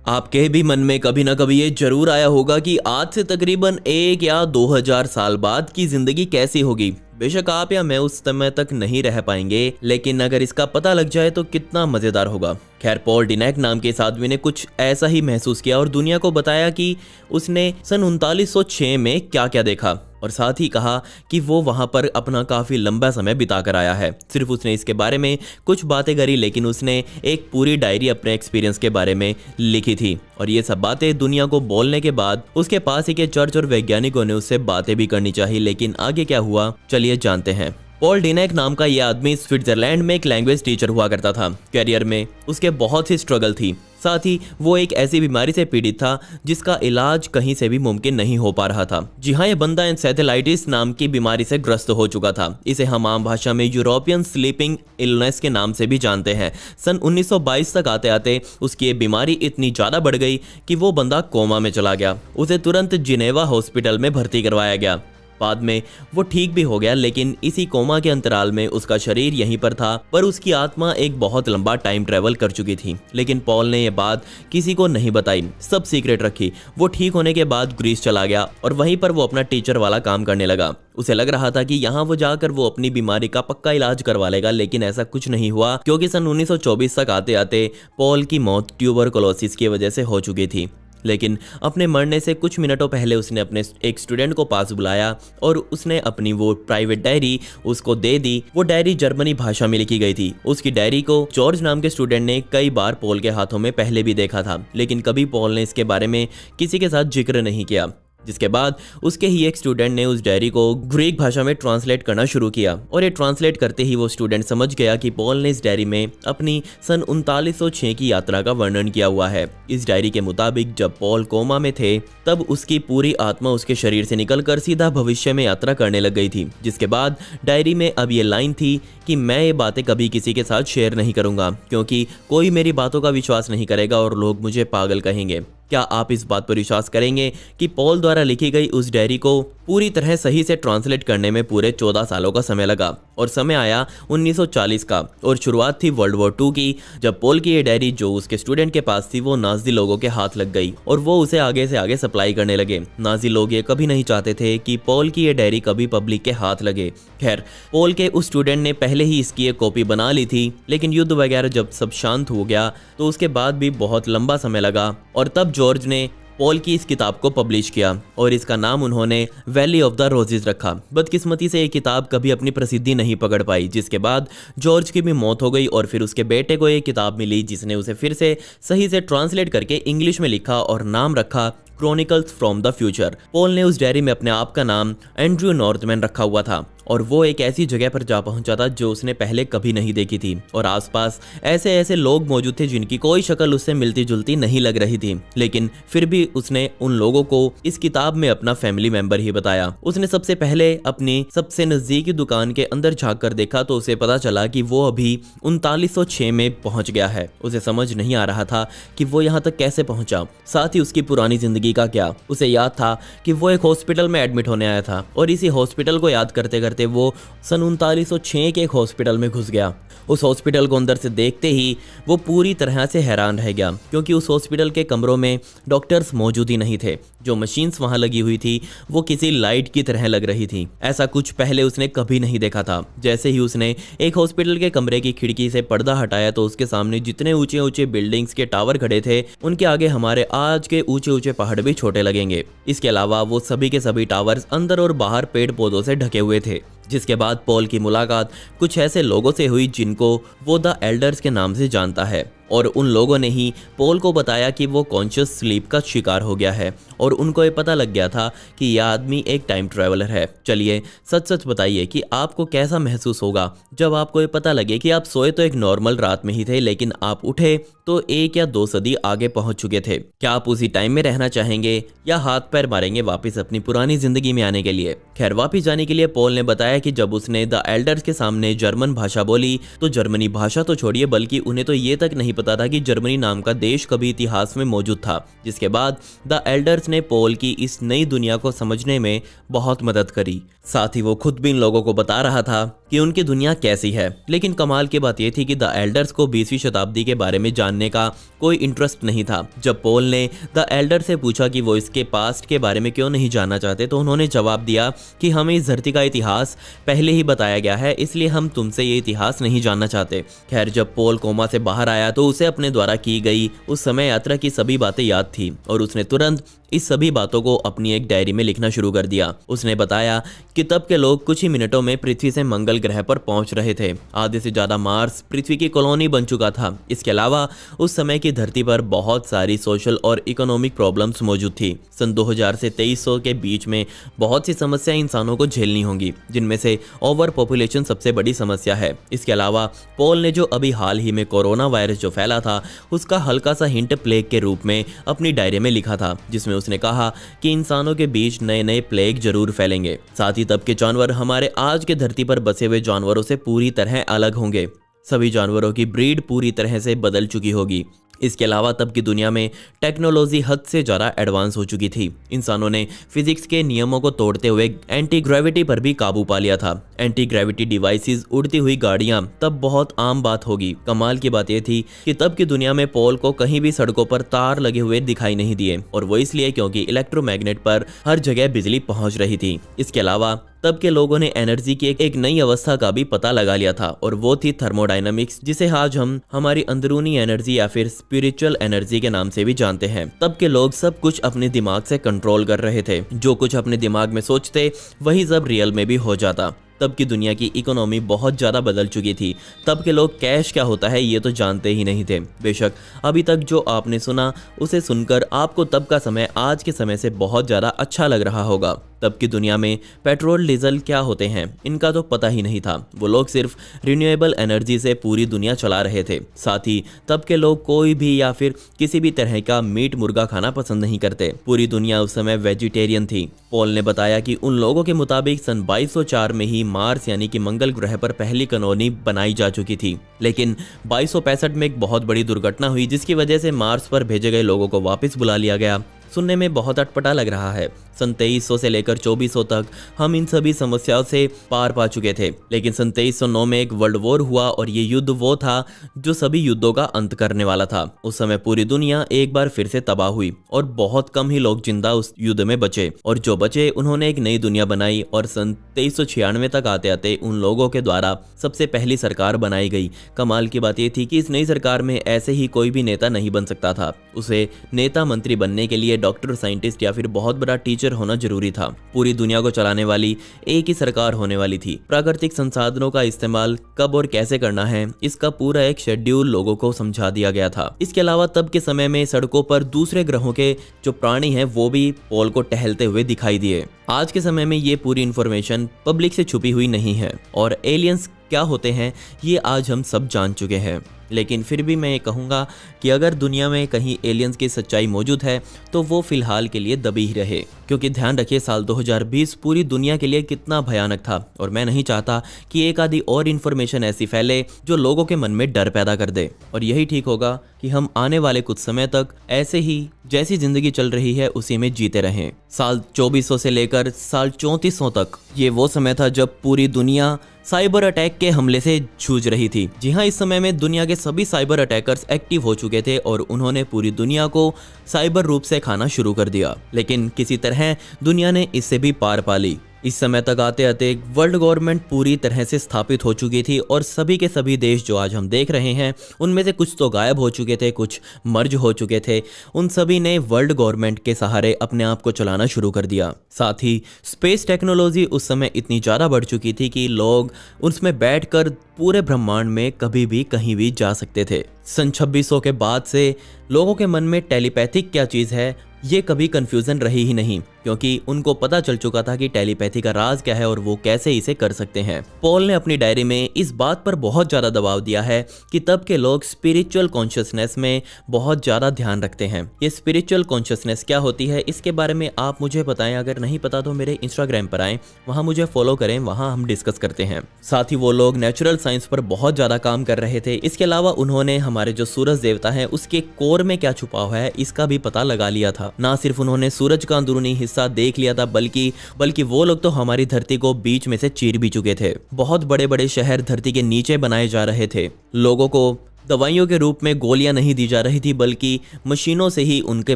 आपके भी मन में कभी ना कभी ये जरूर आया होगा कि आज से तकरीबन 1 या 2 हजार साल बाद की जिंदगी कैसी होगी। बेशक आप या मैं उस समय तक नहीं रह पाएंगे, लेकिन अगर इसका पता लग जाए तो कितना मजेदार होगा। खैर, पॉल डिनेक नाम के इस आदमी ने कुछ ऐसा ही महसूस किया और दुनिया को बताया कि उसने सन 3906 में क्या क्या देखा, और साथ ही कहा कि वो वहां पर अपना काफी लंबा समय बिता कर आया है। सिर्फ उसने इसके बारे में कुछ बातें करी, लेकिन उसने एक पूरी डायरी अपने एक्सपीरियंस के बारे में लिखी थी। और ये सब बातें दुनिया को बोलने के बाद उसके पास एक चर्च और वैज्ञानिकों ने उससे बातें भी करनी चाहिए। लेकिन आगे क्या हुआ, चलिए जानते हैं। पॉल डिनेक नाम का यह आदमी स्विट्जरलैंड में एक लैंग्वेज टीचर हुआ करता था। करियर में उसके बहुत ही स्ट्रगल थी, साथ ही वो एक ऐसी बीमारी से पीड़ित था जिसका इलाज कहीं से भी मुमकिन नहीं हो पा रहा था। जी हाँ, ये बंदा एन्सेफेलाइटिस नाम की बीमारी से ग्रस्त हो चुका था। इसे हम आम भाषा में यूरोपियन स्लीपिंग इलनेस के नाम से भी जानते हैं। सन 1922 तक आते आते उसकी ये बीमारी इतनी ज्यादा बढ़ गई कि वो बंदा कोमा में चला गया। उसे तुरंत जिनेवा हॉस्पिटल में भर्ती करवाया गया। बाद में वो ठीक भी हो गया, लेकिन इसी कोमा के अंतराल में उसका शरीर यहीं पर था, पर उसकी आत्मा एक बहुत लंबा टाइम ट्रेवल कर चुकी थी। लेकिन पॉल ने यह बात किसी को नहीं बताई, सब सीक्रेट रखी। वो ठीक होने के बाद ग्रीस चला गया और वहीं पर वो अपना टीचर वाला काम करने लगा। उसे लग रहा था कि यहाँ वो जाकर वो अपनी बीमारी का पक्का इलाज करवा लेगा, लेकिन ऐसा कुछ नहीं हुआ, क्योंकि सन 1924 तक आते आते पॉल की मौत ट्यूबरकुलोसिस की वजह से हो चुकी थी। लेकिन अपने मरने से कुछ मिनटों पहले उसने अपने एक स्टूडेंट को पास बुलाया और उसने अपनी वो प्राइवेट डायरी उसको दे दी। वो डायरी जर्मनी भाषा में लिखी गई थी। उसकी डायरी को जॉर्ज नाम के स्टूडेंट ने कई बार पॉल के हाथों में पहले भी देखा था, लेकिन कभी पॉल ने इसके बारे में किसी के साथ जिक्र नहीं किया। जिसके बाद उसके ही एक स्टूडेंट ने उस डायरी को ग्रीक भाषा में ट्रांसलेट करना शुरू किया, और ये ट्रांसलेट करते ही वो स्टूडेंट समझ गया कि पॉल ने इस डायरी में अपनी सन 3906 की यात्रा का वर्णन किया हुआ है। इस डायरी के मुताबिक जब पॉल कोमा में थे तब उसकी पूरी आत्मा उसके शरीर से निकलकर सीधा भविष्य में यात्रा करने लग गई थी। जिसके बाद डायरी में अब ये लाइन थी कि मैं ये बातें कभी किसी के साथ शेयर नहीं करूंगा, क्योंकि कोई मेरी बातों का विश्वास नहीं करेगा और लोग मुझे पागल कहेंगे। क्या आप इस बात पर विश्वास करेंगे कि पॉल द्वारा लिखी गई उस डायरी को पूरी तरह सही से ट्रांसलेट करने में पूरे 14 सालों का समय लगा, और समय आया 1940 का, और शुरुआत थी वर्ल्ड वॉर 2 की, जब पॉल की ये डायरी जो उसके स्टूडेंट के पास थी वो नाजी लोगों के हाथ लग गई और वो उसे आगे से आगे सप्लाई करने लगे। नाजी लोग ये कभी नहीं चाहते थे कि पॉल की ये डायरी कभी पब्लिक के हाथ लगे। खैर, पॉल के उस स्टूडेंट ने पहले ही इसकी एक कॉपी बना ली थी, लेकिन युद्ध वगैरह जब सब शांत हो गया तो उसके बाद भी बहुत लंबा समय लगा, और तब जॉर्ज ने पॉल की इस किताब को पब्लिश किया और इसका नाम उन्होंने वैली ऑफ द रोजेस रखा। बदकिस्मती से ये किताब कभी अपनी प्रसिद्धि नहीं पकड़ पाई, जिसके बाद जॉर्ज की भी मौत हो गई और फिर उसके बेटे को ये किताब मिली, जिसने उसे फिर से सही से ट्रांसलेट करके इंग्लिश में लिखा और नाम रखा chronicles from the future. Paul ने उस डायरी में अपने आप का नाम एंड्रयू नॉर्थमैन रखा हुआ था, और वो एक ऐसी जगह पर जा पहुंचा था जो उसने पहले कभी नहीं देखी थी, और आसपास ऐसे ऐसे लोग मौजूद थे जिनकी कोई शक्ल उससे मिलती जुलती नहीं लग रही थी, लेकिन फिर भी उसने उन लोगों को इस किताब में अपना फैमिली मेंबर ही बताया। उसने सबसे पहले अपनी सबसे नजदीकी दुकान के अंदर झांक कर देखा तो उसे पता चला कि वो अभी 3906 में पहुंच गया है। उसे समझ नहीं आ रहा था कि वो यहाँ तक कैसे पहुंचा, साथ ही उसकी पुरानी जिंदगी का क्या। उसे याद था कि वो एक हॉस्पिटल में एडमिट होने आया था, और इसी हॉस्पिटल को याद करते करते वो सन 3906 के एक हॉस्पिटल में घुस गया। उस हॉस्पिटल को अंदर से देखते ही वो पूरी तरह से हैरान रह गया, क्योंकि उस हॉस्पिटल के कमरों में डॉक्टर्स मौजूद ही नहीं थे। जो मशीन्स वहां लगी हुई थी वो किसी लाइट की तरह लग रही थी। ऐसा कुछ पहले उसने कभी नहीं देखा था। जैसे ही उसने एक हॉस्पिटल के कमरे की खिड़की से पर्दा हटाया तो उसके सामने जितने ऊंचे ऊंचे बिल्डिंग्स के टावर खड़े थे उनके आगे हमारे आज के ऊंचे ऊंचे पहाड़ भी छोटे लगेंगे। इसके अलावा वो सभी के सभी टावर्स अंदर और बाहर पेड़ पौधों से ढके हुए थे। जिसके बाद पॉल की मुलाकात कुछ ऐसे लोगों से हुई जिनको वो द एल्डर्स के नाम से जानता है, और उन लोगों ने ही पॉल को बताया कि वो कॉन्शियस स्लीप का शिकार हो गया है, और उनको ये पता लग गया था कि यह आदमी एक टाइम ट्रैवलर है। चलिए सच सच बताइए कि आपको कैसा महसूस होगा जब आपको ये पता लगे कि आप सोए तो एक नॉर्मल रात में ही थे, लेकिन आप उठे तो 1 या 2 सदी आगे पहुंच चुके थे। क्या आप उसी टाइम में रहना चाहेंगे या हाथ पैर मारेंगे वापस अपनी पुरानी जिंदगी में आने के लिए? खैर, वापस जाने के लिए पॉल ने बताया कि जब उसने द एल्डर्स के सामने जर्मन भाषा बोली तो जर्मनी भाषा तो छोड़िए, बल्कि उन्हें तो ये तक नहीं पता था कि जर्मनी नाम का देश कभी इतिहास में मौजूद था, जिसके बाद द एल्डर्स ने पोल की इस नई दुनिया को समझने में बहुत मदद करी। साथ ही वो खुद भी इन लोगों को बता रहा था कि उनकी दुनिया कैसी है। लेकिन कमाल की बात यह थी कि द एल्डर्स को 20वीं शताब्दी के बारे में जानने का कोई इंटरेस्ट नहीं था। जब पोल ने द एल्डर से पूछा कि वो इसके पास्ट के बारे में क्यों नहीं जानना चाहते, तो उन्होंने जवाब दिया कि हमें इस धरती का इतिहास पहले ही बताया गया है, इसलिए हम तुमसे ये इतिहास नहीं जानना चाहते। खैर, जब पोल कोमा से बाहर आया तो उसे अपने द्वारा की गई उस समय यात्रा की सभी बातें याद थी और उसने तुरंत इस सभी बातों को अपनी एक डायरी में लिखना शुरू कर दिया। उसने बताया कि तब के लोग कुछ ही मिनटों में पृथ्वी से मंगल ग्रह पर पहुंच रहे थे। आधे से ज्यादा मार्स पृथ्वी की कॉलोनी बन चुका था। इसके अलावा उस समय की धरती पर बहुत सारी सोशल और इकोनॉमिक प्रॉब्लम्स मौजूद थी। सन 2000 से 2300 के बीच में बहुत सी समस्याएं इंसानों को झेलनी होंगी, जिनमें से ओवर पॉपुलेशन सबसे बड़ी समस्या है। इसके अलावा पोल ने जो अभी हाल ही में कोरोना वायरस जो फैला था, उसका हल्का सा हिंट प्लेग के रूप में अपनी डायरी में लिखा था, जिसमें उसने कहा कि इंसानों के बीच नए नए प्लेग जरूर फैलेंगे। साथ ही तब के जानवर हमारे आज के धरती पर बसे हुए जानवरों से पूरी तरह अलग होंगे। सभी जानवरों की ब्रीड पूरी तरह से बदल चुकी होगी। इसके अलावा तब की दुनिया में टेक्नोलॉजी हद से ज़्यादा एडवांस हो चुकी थी। इंसानों ने फिजिक्स के नियमों को तोड़ते हुए एंटी ग्रेविटी पर भी काबू पा लिया था। एंटी ग्रेविटी डिवाइसेस, उड़ती हुई गाड़ियां तब बहुत आम बात होगी। कमाल की बात यह थी कि तब की दुनिया में पोल को कहीं भी सड़कों पर तार लगे हुए दिखाई नहीं दिए, और वो इसलिए क्योंकि इलेक्ट्रोमैग्नेट पर हर जगह बिजली पहुंच रही थी। इसके अलावा तब के लोगों ने एनर्जी की एक नई अवस्था का भी पता लगा लिया था, और वो थी थर्मोडायनामिक्स, जिसे आज हम हमारी अंदरूनी एनर्जी या फिर स्पिरिचुअल एनर्जी के नाम से भी जानते हैं। तब के लोग सब कुछ अपने दिमाग से कंट्रोल कर रहे थे। जो कुछ अपने दिमाग में सोचते वही सब रियल में भी हो जाता। तब की दुनिया की इकोनॉमी बहुत ज़्यादा बदल चुकी थी। तब के लोग कैश क्या होता है ये तो जानते ही नहीं थे। बेशक अभी तक जो आपने सुना उसे सुनकर आपको तब का समय आज के समय से बहुत ज़्यादा अच्छा लग रहा होगा। तब की दुनिया में पेट्रोल डीजल क्या होते हैं इनका तो पता ही नहीं था। वो लोग सिर्फ रिन्यूएबल एनर्जी से पूरी दुनिया चला रहे थे। साथ ही तब के लोग कोई भी या फिर किसी भी तरह का मीट मुर्गा खाना पसंद नहीं करते। पूरी दुनिया उस समय वेजिटेरियन थी। पॉल ने बताया कि उन लोगों के मुताबिक सन 2204 में ही मार्स यानी कि मंगल ग्रह पर पहली कॉलोनी बनाई जा चुकी थी, लेकिन 2265 में एक बहुत बड़ी दुर्घटना हुई, जिसकी वजह से मार्स पर भेजे गए लोगों को वापस बुला लिया गया। सुनने में बहुत अटपटा लग रहा है। सन 2300 से लेकर 2400 तक हम इन सभी समस्याओं से पार पा चुके थे, लेकिन सन 2309 में एक वर्ल्ड वॉर हुआ, और ये युद्ध वो था जो सभी युद्धों का अंत करने वाला था। उस समय पूरी दुनिया एक बार फिर से तबाह हुई और बहुत कम ही लोग जिंदा उस युद्ध में बचे, और जो बचे उन्होंने एक नई दुनिया बनाई। और सन 2396 तक आते आते उन लोगों के द्वारा सबसे पहली सरकार बनाई गई। कमाल की बात यह थी कि इस नई सरकार में ऐसे ही कोई भी नेता नहीं बन सकता था। उसे नेता मंत्री बनने के लिए डॉक्टर, साइंटिस्ट या फिर बहुत बड़ा टीचर होना जरूरी था। पूरी दुनिया को चलाने वाली एक ही सरकार होने वाली थी। प्राकृतिक संसाधनों का इस्तेमाल कब और कैसे करना है, इसका पूरा एक शेड्यूल लोगों को समझा दिया गया था। इसके अलावा तब के समय में सड़कों पर दूसरे ग्रहों के जो प्राणी हैं वो भी पोल को टहलते हुए दिखाई दिए। आज के समय में ये पूरी इंफॉर्मेशन पब्लिक से छुपी हुई नहीं है, और एलियंस क्या होते हैं ये आज हम सब जान चुके हैं। लेकिन फिर भी मैं ये कहूँगा कि अगर दुनिया में कहीं एलियंस की सच्चाई मौजूद है तो वो फिलहाल के लिए दबी ही रहे, क्योंकि ध्यान रखिए साल 2020 पूरी दुनिया के लिए कितना भयानक था, और मैं नहीं चाहता कि एक आधी और इन्फॉर्मेशन ऐसी फैले जो लोगों के मन में डर पैदा कर दे। और यही ठीक होगा कि हम आने वाले कुछ समय तक ऐसे ही जैसी जिंदगी चल रही है उसी में जीते रहें। साल 2400 से लेकर साल 3400 तक ये वो समय था जब पूरी दुनिया साइबर अटैक के हमले से जूझ रही थी। जी हाँ, इस समय में दुनिया के सभी साइबर अटैकर्स एक्टिव हो चुके थे और उन्होंने पूरी दुनिया को साइबर रूप से खाना शुरू कर दिया। लेकिन किसी तरह दुनिया ने इससे भी पार पा ली। इस समय तक आते आते वर्ल्ड गवर्नमेंट पूरी तरह से स्थापित हो चुकी थी, और सभी के सभी देश जो आज हम देख रहे हैं उनमें से कुछ तो गायब हो चुके थे, कुछ मर्ज हो चुके थे। उन सभी ने वर्ल्ड गवर्नमेंट के सहारे अपने आप को चलाना शुरू कर दिया। साथ ही स्पेस टेक्नोलॉजी उस समय इतनी ज़्यादा बढ़ चुकी थी कि लोग उसमें बैठकर पूरे ब्रह्मांड में कभी भी कहीं भी जा सकते थे। सन 2600 के बाद से लोगों के मन में टेलीपैथिक क्या चीज़ है ये कभी कंफ्यूजन रही ही नहीं। क्योंकि उनको पता चल चुका था कि टेलीपैथी का राज क्या है और वो कैसे इसे कर सकते हैं। पॉल ने अपनी डायरी में इस बात पर बहुत ज्यादा दबाव दिया है कि तब के लोग स्पिरिचुअल कॉन्शियसनेस में बहुत ज्यादा ध्यान रखते हैं। ये स्पिरिचुअल कॉन्शियसनेस क्या होती है इसके बारे में आप मुझे बताएं, अगर नहीं पता तो मेरे इंस्टाग्राम पर आएं, वहां मुझे फॉलो करें, वहां हम डिस्कस करते हैं। साथ ही वो लोग नेचुरल साइंस पर बहुत ज्यादा काम कर रहे थे। इसके अलावा उन्होंने हमारे जो सूरज देवता है उसके कोर में क्या छुपा हुआ है इसका भी पता लगा लिया था। ना सिर्फ उन्होंने सूरज का अंदरूनी हिस्सा देख लिया था बल्कि वो लोग तो हमारी धरती को बीच में से चीर भी चुके थे। बहुत बड़े बड़े शहर धरती के नीचे बनाए जा रहे थे। लोगों को दवाइयों के रूप में गोलियां नहीं दी जा रही थी बल्कि मशीनों से ही उनके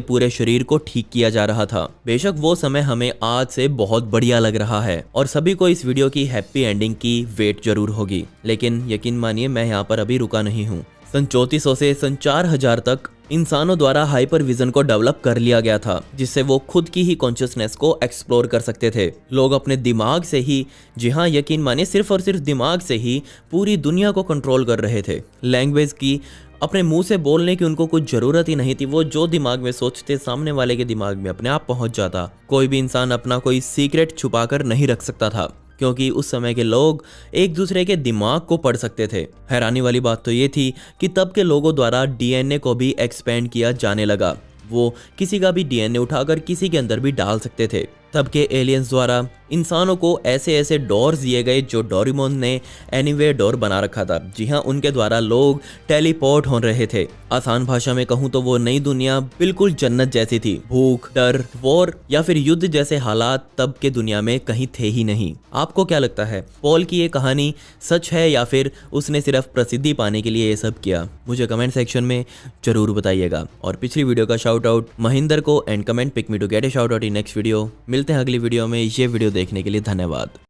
पूरे शरीर को ठीक किया जा रहा था। बेशक वो समय हमें आज से बहुत बढ़िया लग रहा है और सभी को इस वीडियो की हैप्पी एंडिंग की वेट जरूर होगी, लेकिन यकीन मानिए मैं यहाँ पर अभी रुका नहीं हूँ। सन 3400 से सन 4000 तक इंसानों द्वारा हाइपर विजन को डेवलप कर लिया गया था, जिससे वो खुद की ही कॉन्शियसनेस को एक्सप्लोर कर सकते थे। लोग अपने दिमाग से ही, जी हाँ यकीन मानिए सिर्फ और सिर्फ दिमाग से ही पूरी दुनिया को कंट्रोल कर रहे थे। लैंग्वेज की, अपने मुंह से बोलने की उनको कुछ जरूरत ही नहीं थी। वो जो दिमाग में सोचते सामने वाले के दिमाग में अपने आप पहुंच जाता। कोई भी इंसान अपना कोई सीक्रेट छुपा कर नहीं रख सकता था, क्योंकि उस समय के लोग एक दूसरे के दिमाग को पढ़ सकते थे। हैरानी वाली बात तो ये थी कि तब के लोगों द्वारा डीएनए को भी एक्सपेंड किया जाने लगा। वो किसी का भी डीएनए उठाकर किसी के अंदर भी डाल सकते थे। तब के एलियंस द्वारा इंसानों को ऐसे ऐसे डोर्स दिए गए जो डोरेमोन ने एनीवेयर डोर बना रखा था। जी हाँ, उनके द्वारा लोग टेलीपोर्ट हो रहे थे। आसान भाषा में कहूँ तो वो नई दुनिया बिल्कुल जन्नत जैसी थी। भूख, डर, वॉर या फिर युद्ध जैसे हालात तब के दुनिया में कहीं थे ही नहीं। आपको क्या लगता है, पॉल की ये कहानी सच है या फिर उसने सिर्फ प्रसिद्धि पाने के लिए ये सब किया? मुझे कमेंट सेक्शन में जरूर बताइएगा। और पिछली वीडियो का शाउट आउट महेंद्र को and comment pick me to get a shout out in next video. मिलते हैं अगली वीडियो में। ये वीडियो देखने के लिए धन्यवाद।